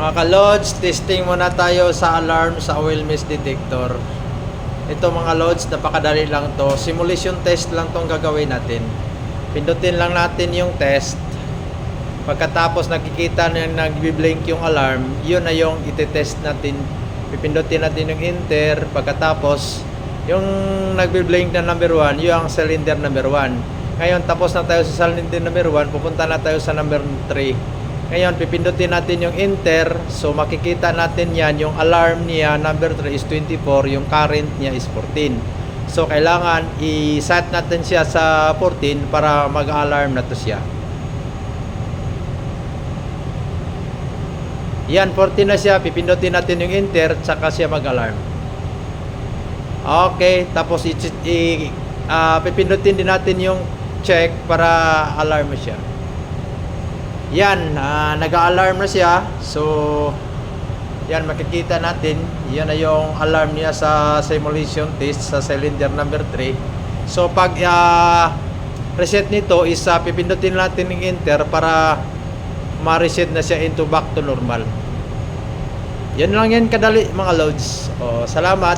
Mga ka-loads, testing muna tayo sa alarm sa oil mist detector. Ito mga loads, napakadali lang to. Simulation test lang tong gagawin natin. Pindutin lang natin yung test. Pagkatapos nakikita na nagbi-blink yung alarm, yun na yung iti-test natin. Pipindutin natin yung enter. Pagkatapos, yung nagbi-blink na number 1, yung ang cylinder number 1. Ngayon, tapos na tayo sa cylinder number 1, pupunta na tayo sa number 3. Ngayon, pipindutin natin yung enter. So, makikita natin yan. Yung alarm niya, number 3 is 24. Yung current niya is 14. So, kailangan i-set natin siya sa 14 para mag-alarm na to siya. Yan, 14 na siya. Pipindutin natin yung enter, tsaka siya mag-alarm. Okay, tapos pipindutin din natin yung check para alarm siya. Yan, nag-a-alarm na siya. So, yan, makikita natin. Yan na yung alarm niya sa simulation test sa cylinder number 3. So, pag reset nito is pipindutin natin yung enter para ma-reset na siya into back to normal. Yan lang yan kadali mga loads. O, salamat.